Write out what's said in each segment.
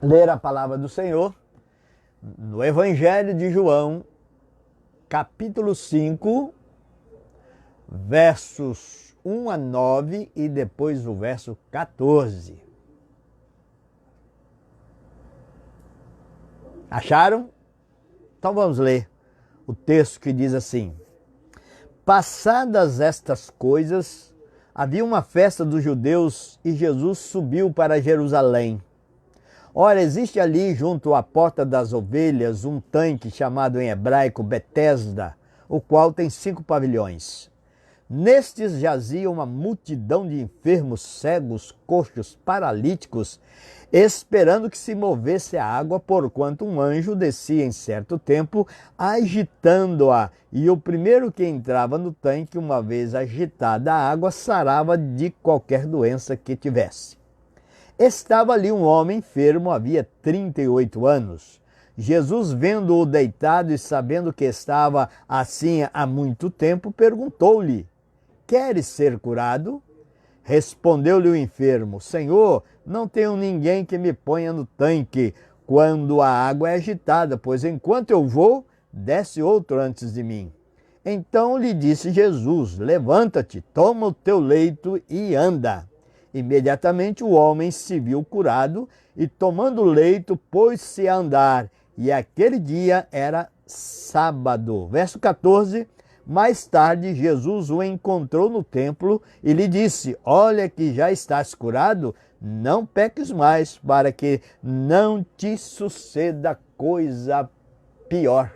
ler a palavra do Senhor no Evangelho de João, capítulo 5, versos 1 a 9 e depois o verso 14. Acharam? Então vamos ler o texto que diz assim: Passadas estas coisas, havia uma festa dos judeus e Jesus subiu para Jerusalém. Ora, existe ali junto à porta das ovelhas um tanque chamado em hebraico Betesda, o qual tem 5 pavilhões. Nestes jazia uma multidão de enfermos, cegos, coxos, paralíticos, esperando que se movesse a água, porquanto um anjo descia em certo tempo, agitando-a, e o primeiro que entrava no tanque, uma vez agitada a água, sarava de qualquer doença que tivesse. Estava ali um homem enfermo, havia 38 anos. Jesus, vendo-o deitado e sabendo que estava assim há muito tempo, perguntou-lhe: Queres ser curado? Respondeu-lhe o enfermo: Senhor, não tenho ninguém que me ponha no tanque quando a água é agitada, pois enquanto eu vou, desce outro antes de mim. Então lhe disse Jesus: Levanta-te, toma o teu leito e anda. Imediatamente o homem se viu curado e, tomando o leito, pôs-se a andar. E aquele dia era sábado. Verso 14. Mais tarde, Jesus o encontrou no templo e lhe disse: Olha que já estás curado, não peques mais, para que não te suceda coisa pior.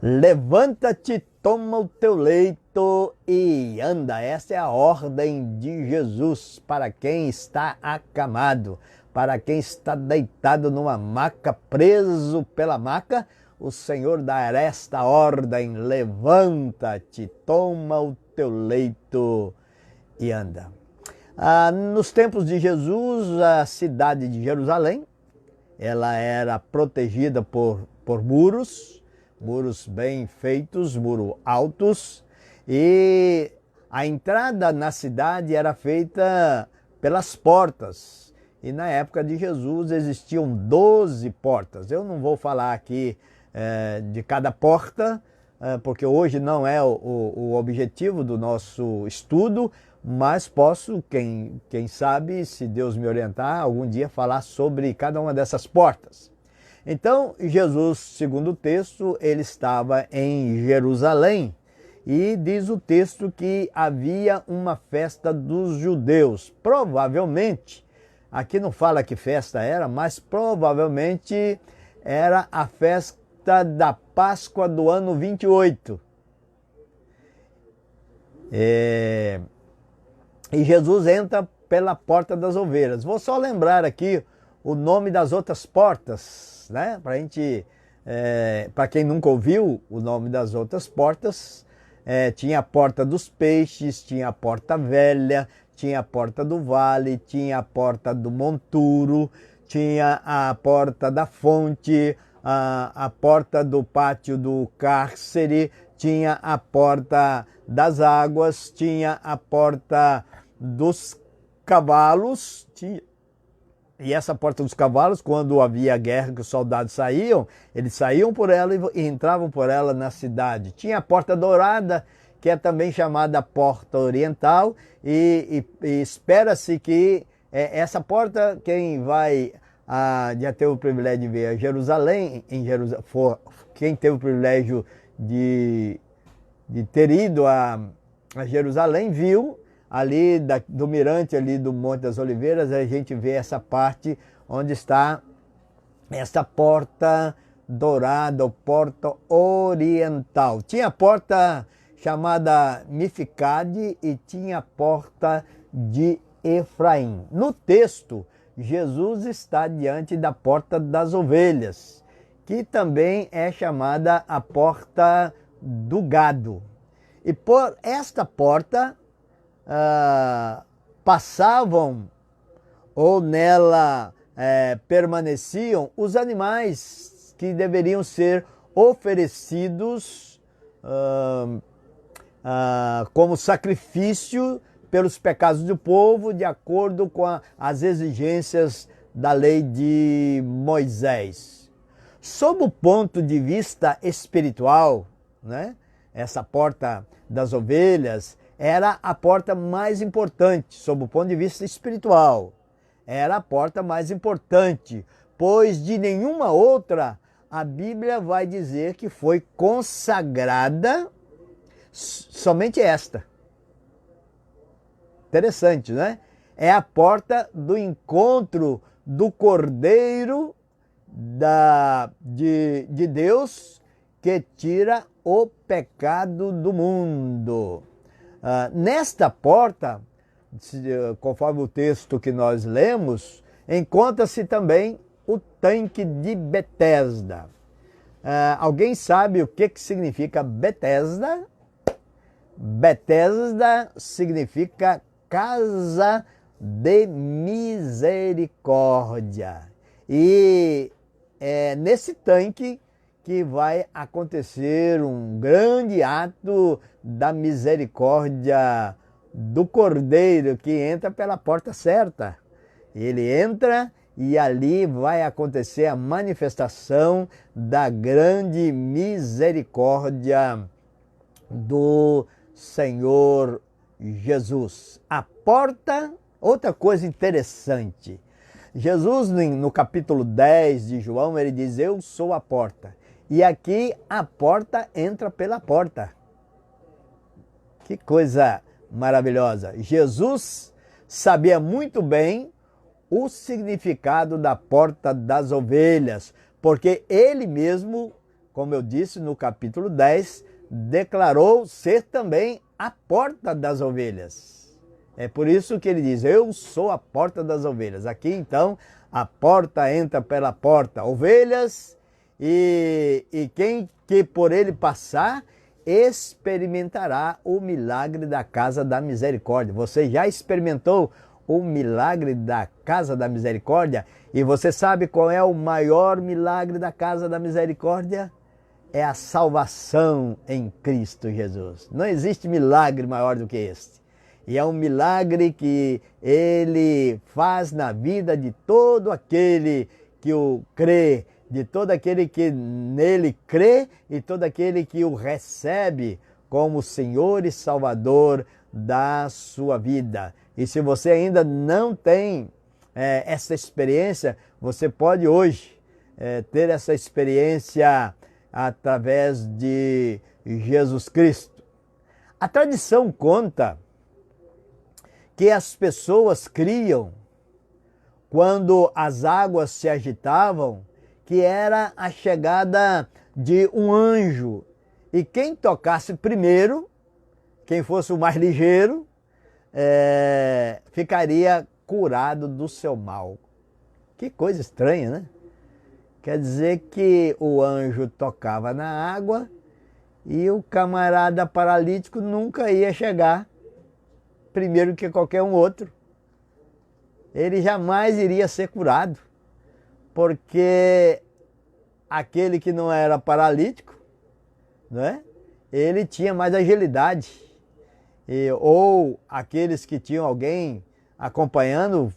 Levanta-te, toma o teu leito e anda. Essa é a ordem de Jesus para quem está acamado, para quem está deitado numa maca, preso pela maca. O Senhor dá esta ordem: levanta-te, toma o teu leito e anda. Nos tempos de Jesus, a cidade de Jerusalém, ela era protegida por muros bem feitos, muros altos, e a entrada na cidade era feita pelas portas. E na época de Jesus existiam 12 portas. Eu não vou falar aqui de cada porta, porque hoje não é o objetivo do nosso estudo, mas posso, quem sabe, se Deus me orientar, algum dia falar sobre cada uma dessas portas. Então, Jesus, segundo o texto, ele estava em Jerusalém e diz o texto que havia uma festa dos judeus. Provavelmente, aqui não fala que festa era, mas provavelmente era a festa da Páscoa do ano 28. E Jesus entra pela porta das ovelhas. Vou só lembrar aqui o nome das outras portas, né? Para quem nunca ouviu o nome das outras portas, tinha a porta dos peixes, tinha a porta velha, tinha a porta do vale, tinha a porta do monturo, tinha a porta da fonte, a porta do pátio do cárcere, tinha a porta das águas, tinha a porta dos cavalos, e essa porta dos cavalos, quando havia guerra, que os soldados saíam, eles saíam por ela e entravam por ela na cidade. Tinha a porta dourada, que é também chamada porta oriental, e espera-se que essa porta, quem vai já teve o privilégio de ver a Jerusalém, quem teve o privilégio de ter ido a Jerusalém, viu ali do mirante ali do Monte das Oliveiras, a gente vê essa parte onde está essa porta dourada, ou porta oriental. Tinha a porta chamada Mificade e tinha a porta de Efraim. No texto, Jesus está diante da porta das ovelhas, que também é chamada a porta do gado. E por esta porta passavam ou nela permaneciam os animais que deveriam ser oferecidos como sacrifício pelos pecados do povo, de acordo com as exigências da lei de Moisés. Sob o ponto de vista espiritual, né, essa porta das ovelhas era a porta mais importante, sob o ponto de vista espiritual. Era a porta mais importante, pois de nenhuma outra a Bíblia vai dizer que foi consagrada somente esta. Interessante, né? É a porta do encontro do Cordeiro de Deus que tira o pecado do mundo. Nesta porta, conforme o texto que nós lemos, encontra-se também o tanque de Betesda. Alguém sabe o que significa Betesda? Betesda significa casa de misericórdia. E é nesse tanque que vai acontecer um grande ato da misericórdia do Cordeiro, que entra pela porta certa. Ele entra e ali vai acontecer a manifestação da grande misericórdia do Senhor Jesus. A porta, outra coisa interessante. Jesus, no capítulo 10 de João, ele diz: eu sou a porta. E aqui a porta entra pela porta. Que coisa maravilhosa. Jesus sabia muito bem o significado da porta das ovelhas, porque ele mesmo, como eu disse no capítulo 10, declarou ser também a porta das ovelhas. É por isso que ele diz: eu sou a porta das ovelhas. Aqui então a porta entra pela porta. Ovelhas e quem que por ele passar experimentará o milagre da casa da misericórdia. Você já experimentou o milagre da casa da misericórdia? E você sabe qual é o maior milagre da casa da misericórdia? É a salvação em Cristo Jesus. Não existe milagre maior do que este. E é um milagre que ele faz na vida de todo aquele que o crê, de todo aquele que nele crê e todo aquele que o recebe como Senhor e Salvador da sua vida. E se você ainda não tem essa experiência, você pode hoje ter essa experiência através de Jesus Cristo. A tradição conta que as pessoas criam, quando as águas se agitavam, que era a chegada de um anjo. E quem tocasse primeiro, quem fosse o mais ligeiro, ficaria curado do seu mal. Que coisa estranha, né? Quer dizer que o anjo tocava na água e o camarada paralítico nunca ia chegar primeiro que qualquer um outro. Ele jamais iria ser curado, porque aquele que não era paralítico, não é? Ele tinha mais agilidade. Ou aqueles que tinham alguém acompanhando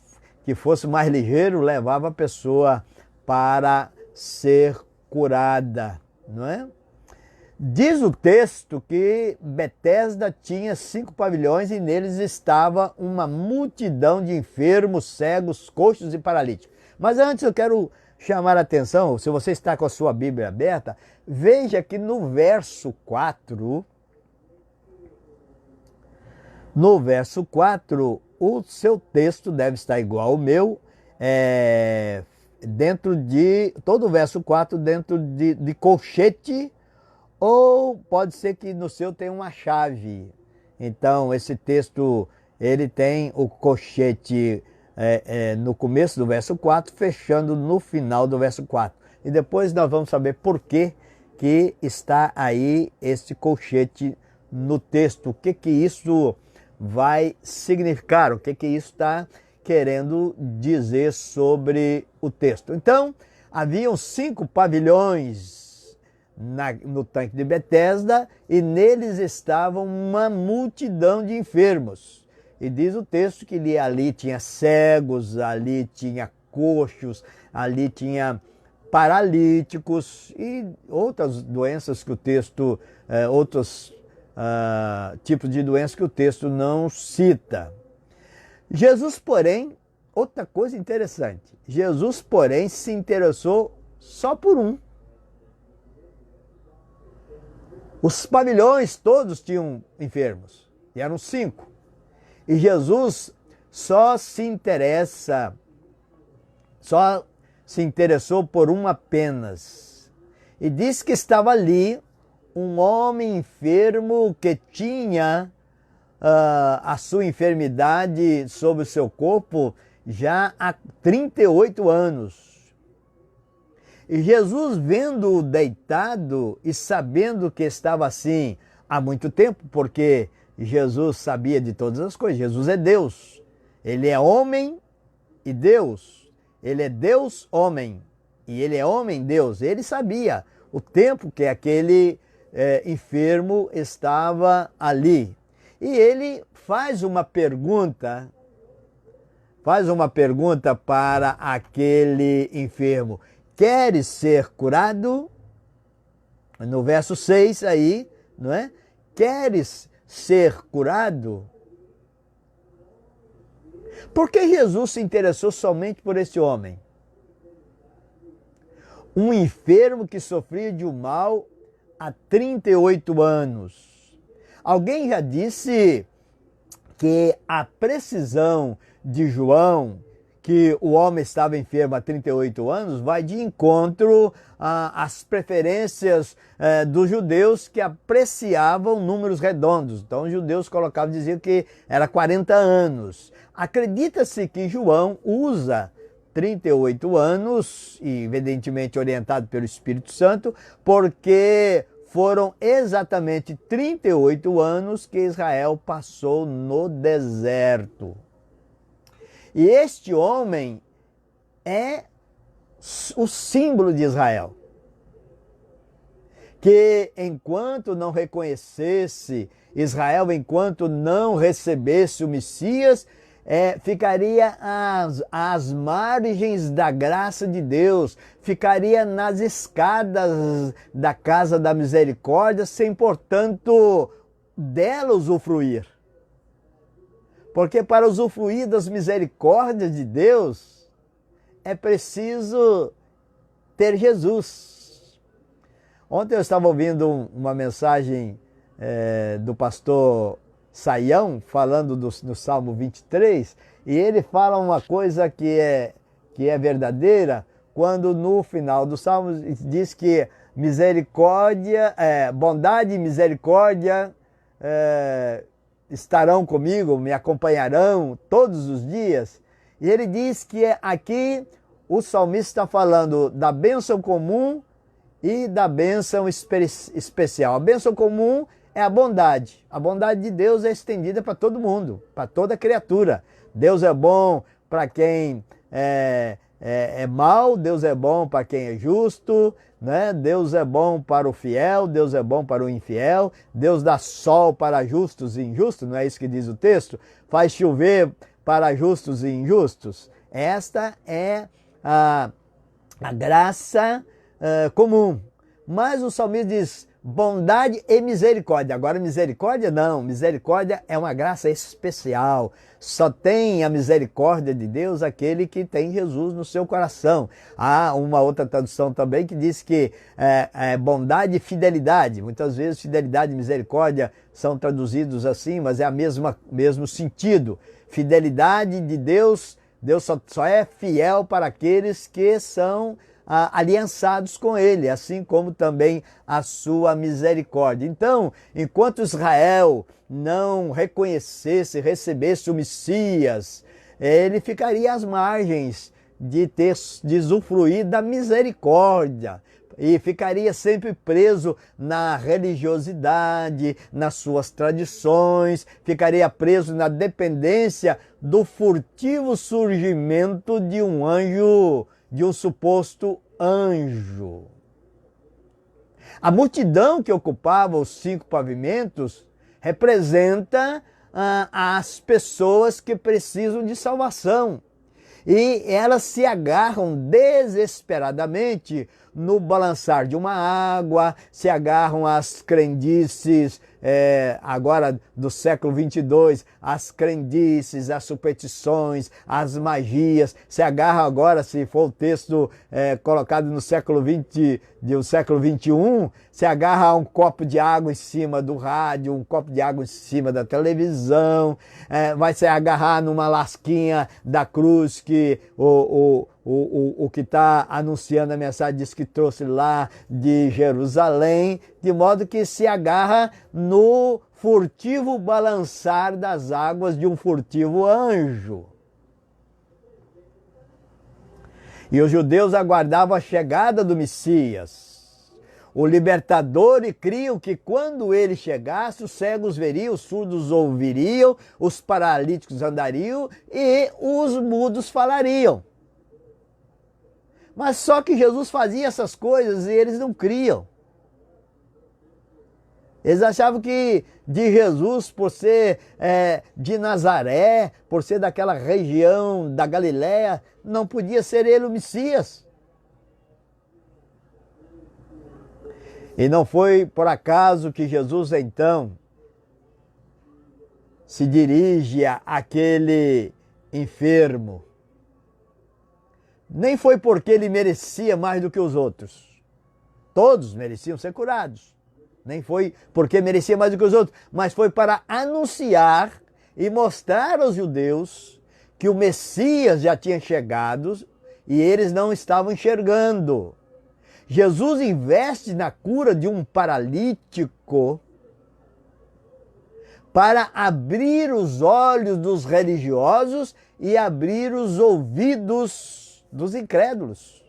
que fosse mais ligeiro, levava a pessoa para ser curada, não é? Diz o texto que Betesda tinha 5 pavilhões e neles estava uma multidão de enfermos, cegos, coxos e paralíticos. Mas antes eu quero chamar a atenção, se você está com a sua Bíblia aberta, veja que no verso 4, o seu texto deve estar igual ao meu, dentro de, todo o verso 4 dentro de colchete, ou pode ser que no seu tenha uma chave. Então esse texto, ele tem o colchete no começo do verso 4, fechando no final do verso 4. E depois nós vamos saber por que está aí esse colchete no texto, o que isso vai significar, o que isso está querendo dizer sobre o texto. Então, haviam 5 pavilhões no tanque de Betesda e neles estavam uma multidão de enfermos E diz o texto que ali tinha cegos, ali tinha coxos, ali tinha paralíticos e outras doenças que o texto, outros tipos de doenças que o texto não cita. Jesus, porém, outra coisa interessante, Jesus, porém, se interessou só por um. Os pavilhões todos tinham enfermos, e eram 5. E Jesus só se interessou por um apenas. E diz que estava ali um homem enfermo que tinha a sua enfermidade sobre o seu corpo já há 38 anos. E Jesus, vendo-o deitado e sabendo que estava assim há muito tempo, porque Jesus sabia de todas as coisas, Jesus é Deus, ele é homem e Deus, ele é Deus homem e ele é homem Deus, ele sabia o tempo que aquele enfermo estava ali. E ele faz uma pergunta para aquele enfermo: queres ser curado? No verso 6 aí, não é? Queres ser curado? Por que Jesus se interessou somente por esse homem? Um enfermo que sofria de um mal há 38 anos. Alguém já disse que a precisão de João, que o homem estava enfermo há 38 anos, vai de encontro às preferências dos judeus que apreciavam números redondos. Então os judeus diziam que era 40 anos. Acredita-se que João usa 38 anos, e evidentemente orientado pelo Espírito Santo, porque foram exatamente 38 anos que Israel passou no deserto. E este homem é o símbolo de Israel, que enquanto não reconhecesse Israel, enquanto não recebesse o Messias, ficaria às margens da graça de Deus, ficaria nas escadas da casa da misericórdia, sem, portanto, dela usufruir. Porque para usufruir das misericórdias de Deus, é preciso ter Jesus. Ontem eu estava ouvindo uma mensagem do pastor Saião, falando no Salmo 23, e ele fala uma coisa que é verdadeira, quando no final do Salmo diz que misericórdia, bondade e misericórdia estarão comigo, me acompanharão todos os dias. E ele diz que aqui o salmista está falando da bênção comum e da bênção especial. A bênção comum é a bondade. A bondade de Deus é estendida para todo mundo, para toda criatura. Deus é bom para quem é mau, Deus é bom para quem é justo, né? Deus é bom para o fiel, Deus é bom para o infiel, Deus dá sol para justos e injustos, não é isso que diz o texto? Faz chover para justos e injustos. Esta é a graça comum. Mas o salmista diz bondade e misericórdia. Agora misericórdia não, misericórdia é uma graça especial. Só tem a misericórdia de Deus aquele que tem Jesus no seu coração. Há uma outra tradução também que diz que bondade e fidelidade. Muitas vezes fidelidade e misericórdia são traduzidos assim, mas é o mesmo sentido. Fidelidade de Deus, Deus só é fiel para aqueles que são aliançados com ele, assim como também a sua misericórdia. Então, enquanto Israel não reconhecesse, recebesse o Messias, ele ficaria às margens de usufruir da misericórdia e ficaria sempre preso na religiosidade, nas suas tradições, ficaria preso na dependência do furtivo surgimento de um anjo, de um suposto anjo. A multidão que ocupava os 5 pavimentos representa às pessoas que precisam de salvação. E elas se agarram desesperadamente no balançar de uma água, se agarram às crendices, agora do século 22, às crendices, às superstições, às magias, se agarram agora, se for o texto colocado no século 20, do século 21, se agarra a um copo de água em cima do rádio, um copo de água em cima da televisão, vai se agarrar numa lasquinha da cruz que o que está anunciando a mensagem diz que trouxe lá de Jerusalém, de modo que se agarra no furtivo balançar das águas de um furtivo anjo. E os judeus aguardavam a chegada do Messias, o libertador, e criam que quando ele chegasse, os cegos veriam, os surdos ouviriam, os paralíticos andariam e os mudos falariam. Mas só que Jesus fazia essas coisas e eles não criam. Eles achavam que de Jesus, por ser de Nazaré, por ser daquela região da Galiléia, não podia ser ele o Messias. E não foi por acaso que Jesus então se dirige àquele enfermo. Nem foi porque ele merecia mais do que os outros. Todos mereciam ser curados. Nem foi porque merecia mais do que os outros, mas foi para anunciar e mostrar aos judeus que o Messias já tinha chegado e eles não estavam enxergando. Jesus investe na cura de um paralítico para abrir os olhos dos religiosos e abrir os ouvidos dos incrédulos.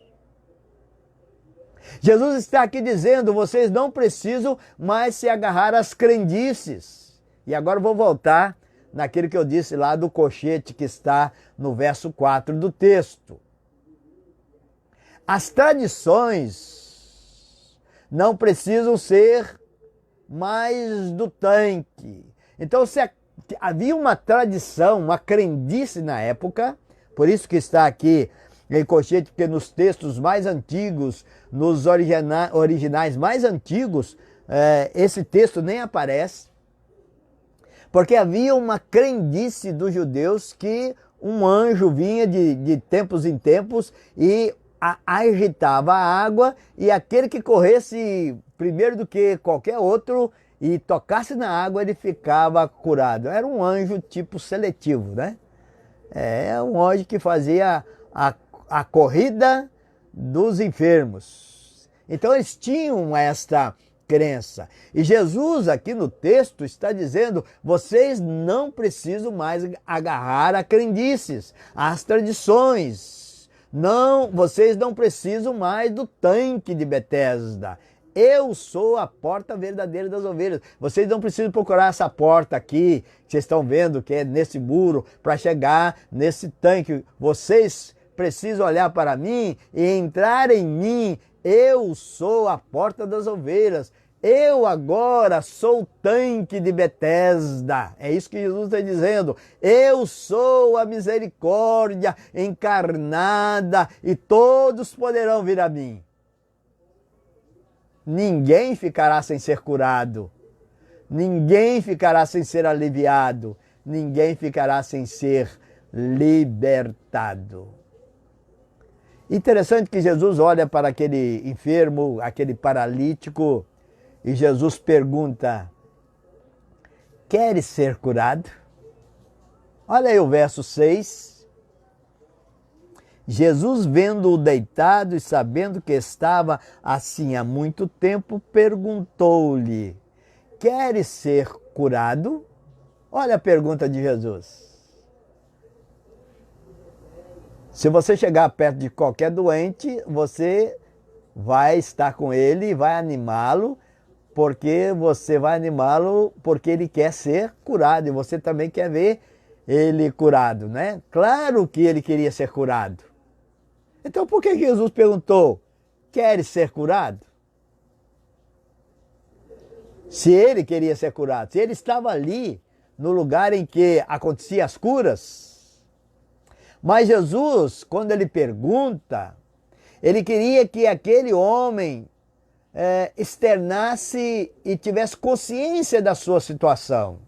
Jesus está aqui dizendo, vocês não precisam mais se agarrar às crendices. E agora eu vou voltar naquilo que eu disse lá do colchete que está no verso 4 do texto. As tradições não precisam ser mais do tanque. Então, se havia uma tradição, uma crendice na época, por isso que está aqui em colchete, porque nos textos mais antigos, nos originais mais antigos, esse texto nem aparece, porque havia uma crendice dos judeus que um anjo vinha de tempos em tempos e agitava a água, e aquele que corresse primeiro do que qualquer outro e tocasse na água, ele ficava curado. Era um anjo tipo seletivo, né? É um anjo que fazia a corrida dos enfermos. Então eles tinham esta crença. E Jesus aqui no texto está dizendo, vocês não precisam mais agarrar a crendices, às tradições. Não, vocês não precisam mais do tanque de Betesda. Eu sou a porta verdadeira das ovelhas. Vocês não precisam procurar essa porta aqui, que vocês estão vendo, que é nesse muro, para chegar nesse tanque. Vocês precisam olhar para mim e entrar em mim. Eu sou a porta das ovelhas. Eu agora sou o tanque de Betesda. É isso que Jesus está dizendo. Eu sou a misericórdia encarnada e todos poderão vir a mim. Ninguém ficará sem ser curado. Ninguém ficará sem ser aliviado. Ninguém ficará sem ser libertado. Interessante que Jesus olha para aquele enfermo, aquele paralítico, e Jesus pergunta, queres ser curado? Olha aí o verso 6. Jesus, vendo-o deitado e sabendo que estava assim há muito tempo, perguntou-lhe, queres ser curado? Olha a pergunta de Jesus. Se você chegar perto de qualquer doente, você vai estar com ele e vai animá-lo, porque você vai animá-lo porque ele quer ser curado e você também quer ver ele curado, né? Claro que ele queria ser curado. Então por que Jesus perguntou, queres ser curado? Se ele queria ser curado, se ele estava ali no lugar em que aconteciam as curas. Mas Jesus, quando ele pergunta, ele queria que aquele homem externasse e tivesse consciência da sua situação.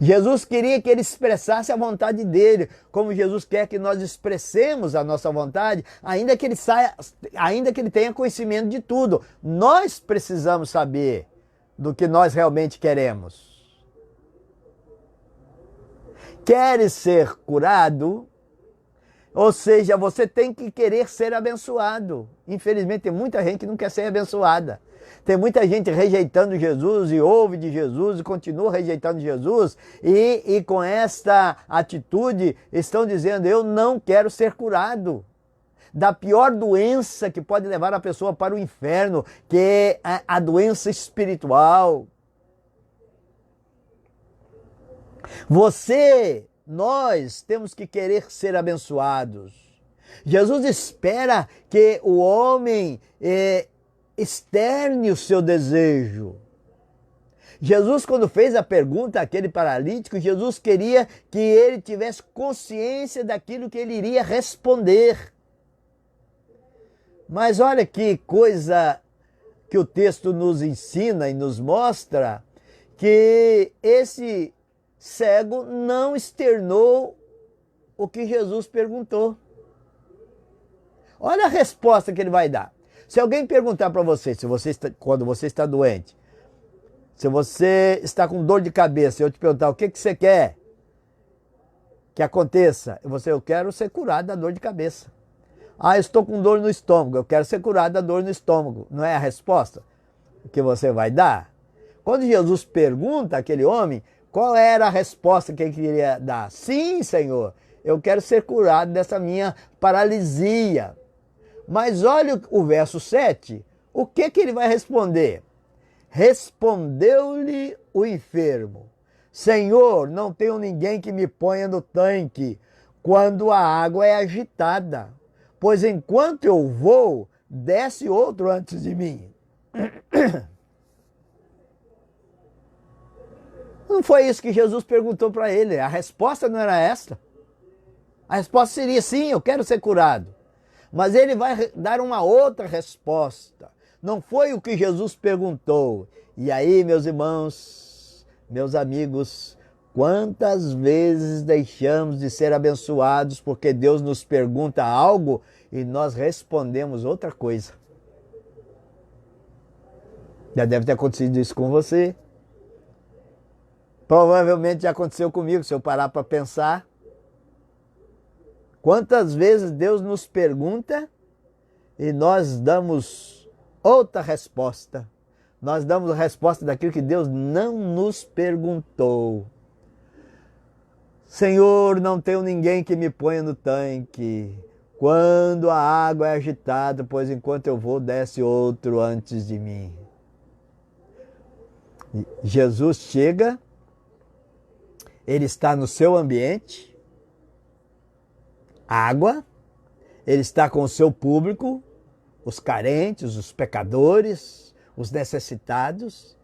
Jesus queria que ele expressasse a vontade dele, como Jesus quer que nós expressemos a nossa vontade, ainda que ele tenha conhecimento de tudo. Nós precisamos saber do que nós realmente queremos. Queres ser curado? Ou seja, você tem que querer ser abençoado. Infelizmente, tem muita gente que não quer ser abençoada. Tem muita gente rejeitando Jesus e ouve de Jesus e continua rejeitando Jesus. E com esta atitude estão dizendo, eu não quero ser curado da pior doença que pode levar a pessoa para o inferno, que é a doença espiritual. Nós temos que querer ser abençoados. Jesus espera que o homem externe o seu desejo. Jesus, quando fez a pergunta àquele paralítico, Jesus queria que ele tivesse consciência daquilo que ele iria responder. Mas olha que coisa que o texto nos ensina e nos mostra, que esse cego não externou o que Jesus perguntou. Olha a resposta que ele vai dar. Se alguém perguntar para você, quando você está doente, se você está com dor de cabeça, eu te perguntar o que você quer que aconteça, eu quero ser curado da dor de cabeça. Eu estou com dor no estômago, eu quero ser curado da dor no estômago. Não é a resposta que você vai dar? Quando Jesus pergunta àquele homem, qual era a resposta que ele queria dar? Sim, Senhor, eu quero ser curado dessa minha paralisia. Mas olha o verso 7, o que ele vai responder? Respondeu-lhe o enfermo, Senhor, não tenho ninguém que me ponha no tanque quando a água é agitada, pois enquanto eu vou, desce outro antes de mim. Não foi isso que Jesus perguntou para ele, a resposta não era essa. A resposta seria sim, eu quero ser curado. Mas ele vai dar uma outra resposta. Não foi o que Jesus perguntou. E aí, meus irmãos, meus amigos, quantas vezes deixamos de ser abençoados porque Deus nos pergunta algo e nós respondemos outra coisa? Já deve ter acontecido isso com você. Provavelmente já aconteceu comigo, se eu parar para pensar. Quantas vezes Deus nos pergunta e nós damos outra resposta. Nós damos a resposta daquilo que Deus não nos perguntou. Senhor, não tenho ninguém que me ponha no tanque quando a água é agitada, pois enquanto eu vou, desce outro antes de mim. Jesus chega, ele está no seu ambiente, água, ele está com o seu público, os carentes, os pecadores, os necessitados.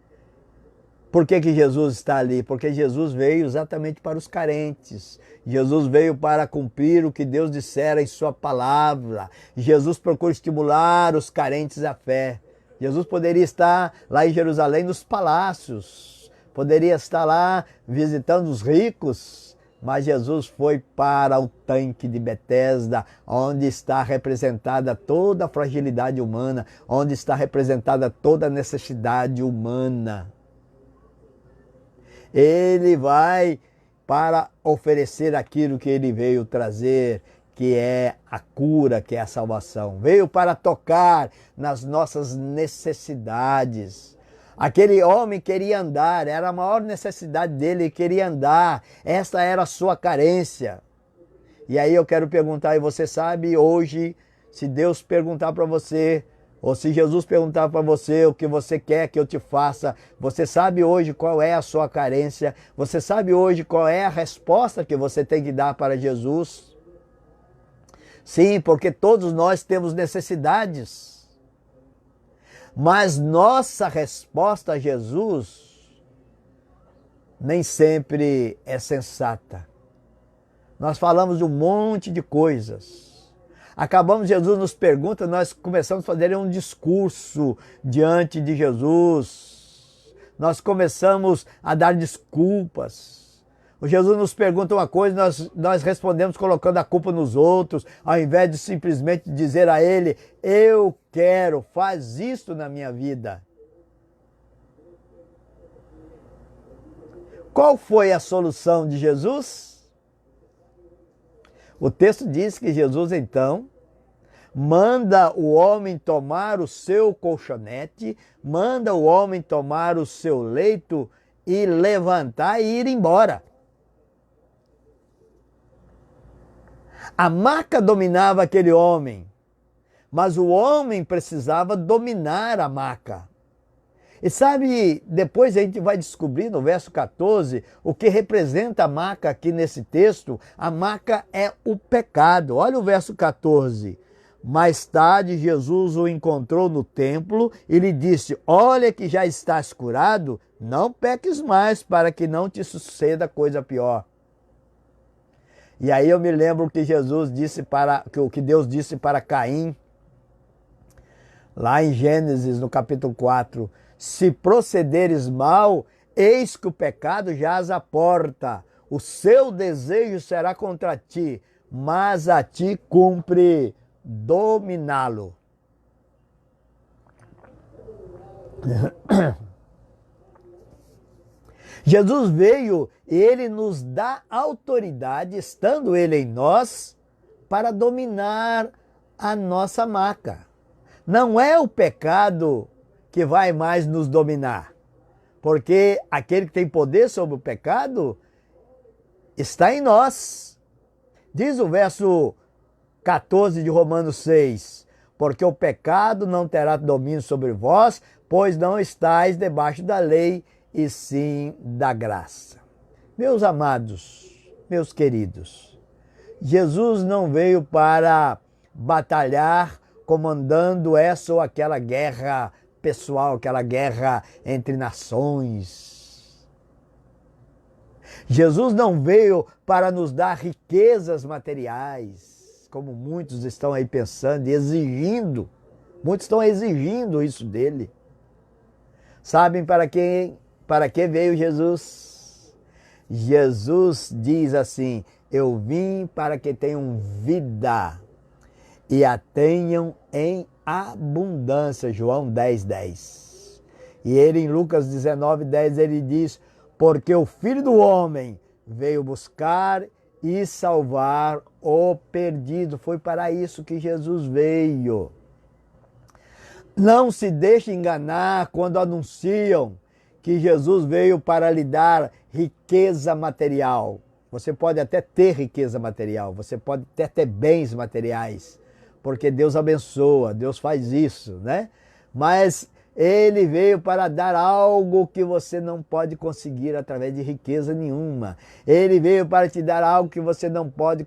Por que Jesus está ali? Porque Jesus veio exatamente para os carentes. Jesus veio para cumprir o que Deus dissera em sua palavra. Jesus procura estimular os carentes à fé. Jesus poderia estar lá em Jerusalém nos palácios, poderia estar lá visitando os ricos, mas Jesus foi para o tanque de Betesda, onde está representada toda a fragilidade humana, onde está representada toda a necessidade humana. Ele vai para oferecer aquilo que ele veio trazer, que é a cura, que é a salvação. Veio para tocar nas nossas necessidades. Aquele homem queria andar, era a maior necessidade dele, ele queria andar. Essa era a sua carência. E aí eu quero perguntar, e você sabe hoje, se Deus perguntar para você, ou se Jesus perguntar para você o que você quer que eu te faça, você sabe hoje qual é a sua carência? Você sabe hoje qual é a resposta que você tem que dar para Jesus? Sim, porque todos nós temos necessidades. Mas nossa resposta a Jesus nem sempre é sensata. Nós falamos de um monte de coisas. Acabamos, Jesus nos pergunta, nós começamos a fazer um discurso diante de Jesus. Nós começamos a dar desculpas. O Jesus nos pergunta uma coisa, nós respondemos colocando a culpa nos outros, ao invés de simplesmente dizer a Ele, eu quero, faz isto na minha vida. Qual foi a solução de Jesus? O texto diz que Jesus, então, manda o homem tomar o seu colchonete, manda o homem tomar o seu leito e levantar e ir embora. A maca dominava aquele homem, mas o homem precisava dominar a maca. E sabe, depois a gente vai descobrir no verso 14 o que representa a maca aqui nesse texto. A maca é o pecado. Olha o verso 14. Mais tarde Jesus o encontrou no templo e lhe disse, olha que já estás curado, não peques mais para que não te suceda coisa pior. E aí eu me lembro que que Deus disse para Caim, lá em Gênesis, no capítulo 4, se procederes mal, eis que o pecado jaz à porta, o seu desejo será contra ti, mas a ti cumpre dominá-lo. Jesus veio e Ele nos dá autoridade, estando Ele em nós, para dominar a nossa maca. Não é o pecado que vai mais nos dominar, porque aquele que tem poder sobre o pecado está em nós. Diz o verso 14 de Romanos 6, porque o pecado não terá domínio sobre vós, pois não estáis debaixo da lei, e sim da graça. Meus amados, meus queridos, Jesus não veio para batalhar comandando essa ou aquela guerra pessoal, aquela guerra entre nações. Jesus não veio para nos dar riquezas materiais, como muitos estão aí pensando e exigindo. Muitos estão exigindo isso dele. Sabem para que veio Jesus? Jesus diz assim, eu vim para que tenham vida e a tenham em abundância, João 10:10. E ele em Lucas 19:10 ele diz, porque o Filho do Homem veio buscar e salvar o perdido. Foi para isso que Jesus veio. Não se deixe enganar quando anunciam que Jesus veio para lhe dar riqueza material. Você pode até ter riqueza material, você pode até ter bens materiais, porque Deus abençoa, Deus faz isso, né? Mas Ele veio para dar algo que você não pode conseguir através de riqueza nenhuma. Ele veio para te dar algo que você não pode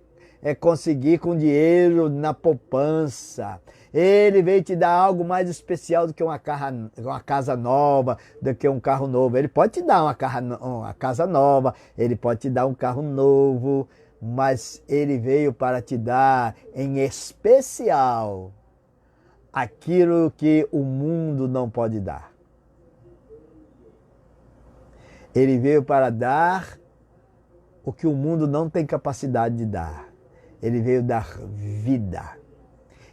conseguir com dinheiro na poupança. Ele veio te dar algo mais especial do que uma casa nova, do que um carro novo. Ele pode te dar uma casa nova, ele pode te dar um carro novo, mas ele veio para te dar em especial aquilo que o mundo não pode dar. Ele veio para dar o que o mundo não tem capacidade de dar. Ele veio dar vida.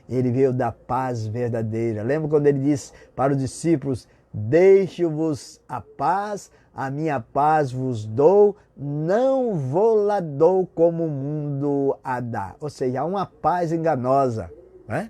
Ele veio dar paz verdadeira. Lembra quando ele disse para os discípulos, deixo-vos a paz, a minha paz vos dou, não vou-la dou como o mundo a dá. Ou seja, há uma paz enganosa, né?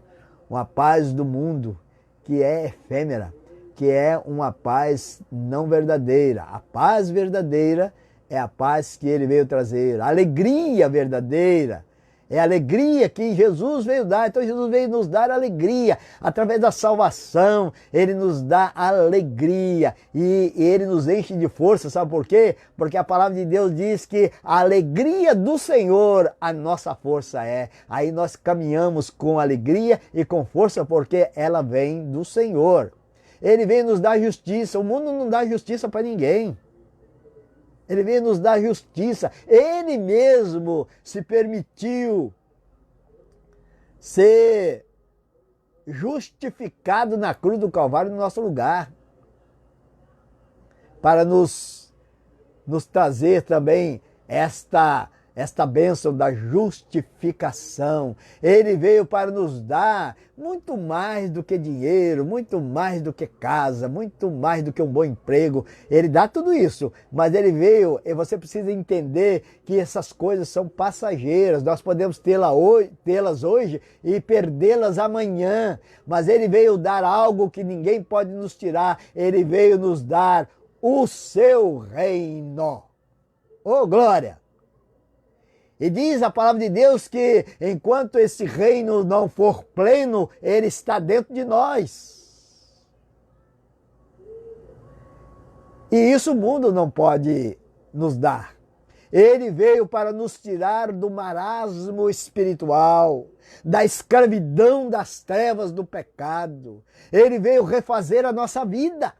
Uma paz do mundo que é efêmera, que é uma paz não verdadeira. A paz verdadeira é a paz que ele veio trazer. A alegria verdadeira é a alegria que Jesus veio dar. Então Jesus veio nos dar alegria. Através da salvação, Ele nos dá alegria. E Ele nos enche de força. Sabe por quê? Porque a palavra de Deus diz que a alegria do Senhor, a nossa força é. Aí nós caminhamos com alegria e com força porque ela vem do Senhor. Ele vem nos dar justiça. O mundo não dá justiça para ninguém. Ele veio nos dar justiça. Ele mesmo se permitiu ser justificado na cruz do Calvário no nosso lugar, para nos trazer também esta bênção da justificação. Ele veio para nos dar muito mais do que dinheiro, muito mais do que casa, muito mais do que um bom emprego. Ele dá tudo isso, mas ele veio, e você precisa entender que essas coisas são passageiras. Nós podemos tê-las hoje e perdê-las amanhã, mas ele veio dar algo que ninguém pode nos tirar. Ele veio nos dar o seu reino. Oh, glória! E diz a palavra de Deus que enquanto esse reino não for pleno, ele está dentro de nós. E isso o mundo não pode nos dar. Ele veio para nos tirar do marasmo espiritual, da escravidão das trevas do pecado. Ele veio refazer a nossa vida.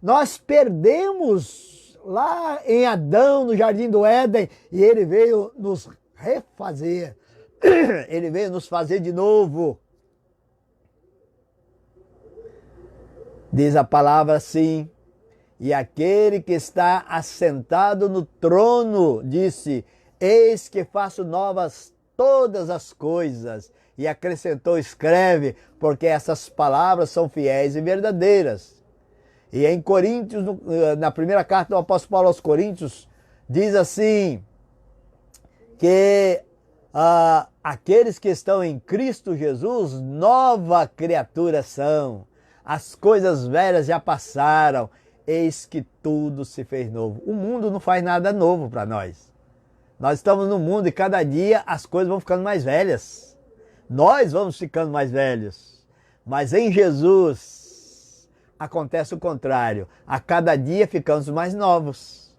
Nós perdemos lá em Adão, no Jardim do Éden, e ele veio nos refazer. Ele veio nos fazer de novo. Diz a palavra assim: e aquele que está assentado no trono disse: eis que faço novas todas as coisas. E acrescentou: escreve, porque essas palavras são fiéis e verdadeiras. E em Coríntios, na primeira carta do apóstolo Paulo aos Coríntios, diz assim, que aqueles que estão em Cristo Jesus, nova criatura são. As coisas velhas já passaram, eis que tudo se fez novo. O mundo não faz nada novo para nós. Nós estamos no mundo e cada dia as coisas vão ficando mais velhas. Nós vamos ficando mais velhos. Mas em Jesus acontece o contrário. A cada dia ficamos mais novos.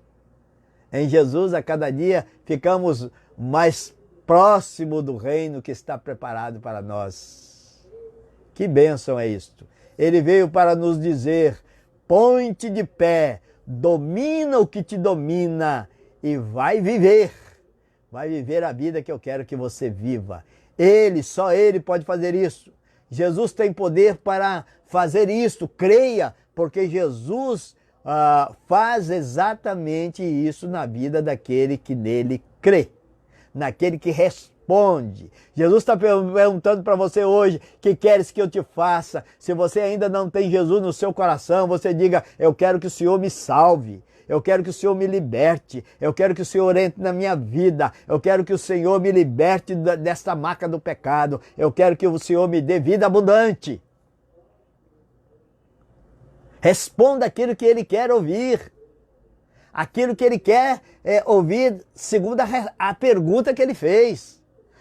Em Jesus, a cada dia ficamos mais próximo do reino que está preparado para nós. Que bênção é isto! Ele veio para nos dizer: põe-te de pé, domina o que te domina e vai viver. Vai viver a vida que eu quero que você viva. Ele, só Ele pode fazer isso. Jesus tem poder para fazer isso. Creia, porque Jesus faz exatamente isso na vida daquele que nele crê, naquele que responde. Jesus está perguntando para você hoje: que queres que eu te faça? Se você ainda não tem Jesus no seu coração, você diga: eu quero que o Senhor me salve. Eu quero que o Senhor me liberte, eu quero que o Senhor entre na minha vida, eu quero que o Senhor me liberte desta maca do pecado, eu quero que o Senhor me dê vida abundante. Responda aquilo que Ele quer ouvir, aquilo que Ele quer ouvir segundo a pergunta que Ele fez.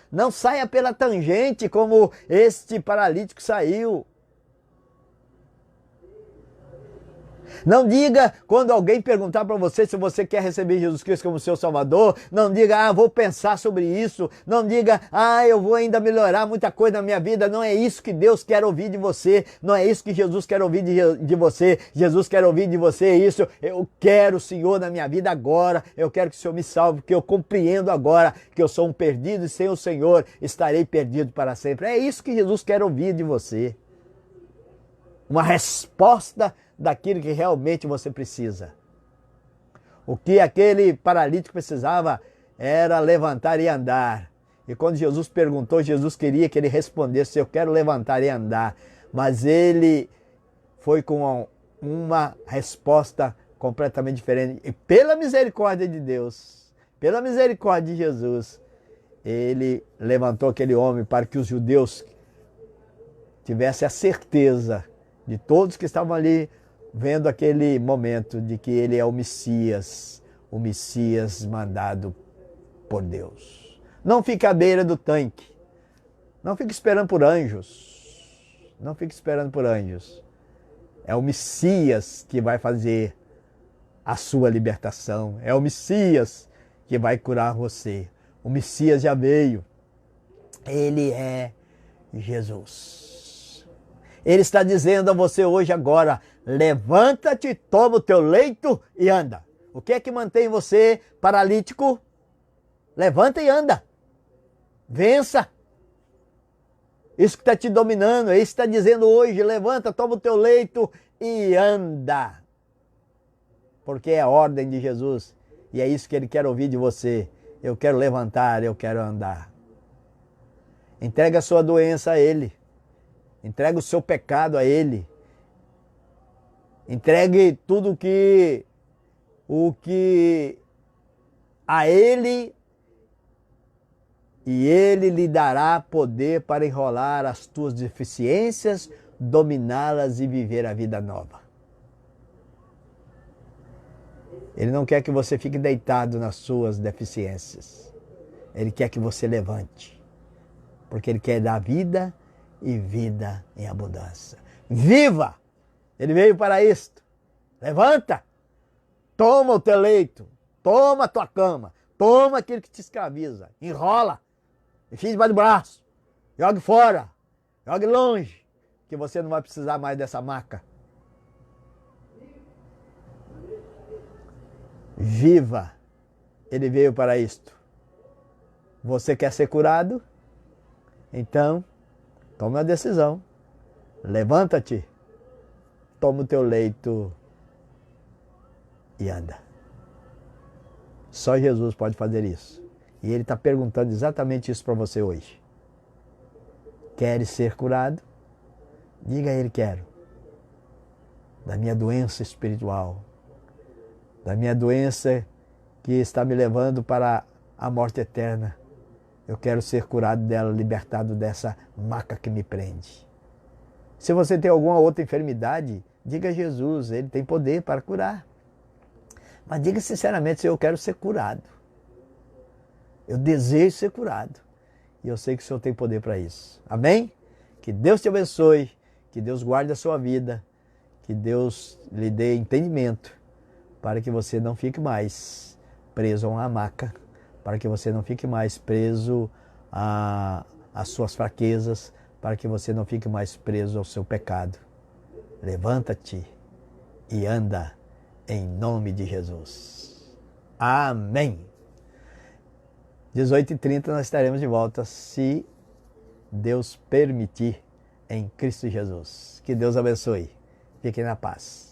Não saia pela tangente como este paralítico saiu. Não diga, quando alguém perguntar para você se você quer receber Jesus Cristo como seu Salvador, não diga: vou pensar sobre isso. Não diga: eu vou ainda melhorar muita coisa na minha vida. Não é isso que Deus quer ouvir de você. Não é isso que Jesus quer ouvir de você. Jesus quer ouvir de você isso: eu quero o Senhor na minha vida agora. Eu quero que o Senhor me salve, porque eu compreendo agora que eu sou um perdido e sem o Senhor estarei perdido para sempre. É isso que Jesus quer ouvir de você. Uma resposta daquilo que realmente você precisa. O que aquele paralítico precisava era levantar e andar. E quando Jesus perguntou, Jesus queria que ele respondesse: eu quero levantar e andar. Mas ele foi com uma resposta completamente diferente. E pela misericórdia de Deus, pela misericórdia de Jesus, ele levantou aquele homem para que os judeus tivessem a certeza, de todos que estavam ali vendo aquele momento, de que ele é o Messias mandado por Deus. Não fique à beira do tanque. Não fique esperando por anjos. Não fique esperando por anjos. É o Messias que vai fazer a sua libertação. É o Messias que vai curar você. O Messias já veio. Ele é Jesus. Ele está dizendo a você hoje agora: levanta-te, toma o teu leito e anda. O que é que mantém você paralítico? Levanta e anda. Vença. Isso que está te dominando, é isso que está dizendo hoje. Levanta, toma o teu leito e anda. Porque é a ordem de Jesus. E é isso que Ele quer ouvir de você. Eu quero levantar, eu quero andar. Entrega a sua doença a Ele. Entrega o seu pecado a Ele. Entregue tudo o que a Ele, e Ele lhe dará poder para enrolar as tuas deficiências, dominá-las e viver a vida nova. Ele não quer que você fique deitado nas suas deficiências. Ele quer que você levante. Porque Ele quer dar vida e vida em abundância. Viva! Ele veio para isto. Levanta! Toma o teu leito. Toma a tua cama. Toma aquilo que te escraviza. Enrola. Enfia debaixo do braço. Jogue fora. Jogue longe. Que você não vai precisar mais dessa maca. Viva! Ele veio para isto. Você quer ser curado? Então, tome uma decisão. Levanta-te. Toma o teu leito e anda. Só Jesus pode fazer isso. E Ele está perguntando exatamente isso para você hoje. Queres ser curado? Diga a Ele: quero. Da minha doença espiritual. Da minha doença que está me levando para a morte eterna. Eu quero ser curado dela, libertado dessa maca que me prende. Se você tem alguma outra enfermidade, diga a Jesus, Ele tem poder para curar. Mas diga sinceramente: eu quero ser curado. Eu desejo ser curado. E eu sei que o Senhor tem poder para isso. Amém? Que Deus te abençoe, que Deus guarde a sua vida, que Deus lhe dê entendimento para que você não fique mais preso a uma maca, para que você não fique mais preso às suas fraquezas, para que você não fique mais preso ao seu pecado. Levanta-te e anda em nome de Jesus. Amém. 18h30 nós estaremos de volta, se Deus permitir, em Cristo Jesus. Que Deus abençoe. Fiquem na paz.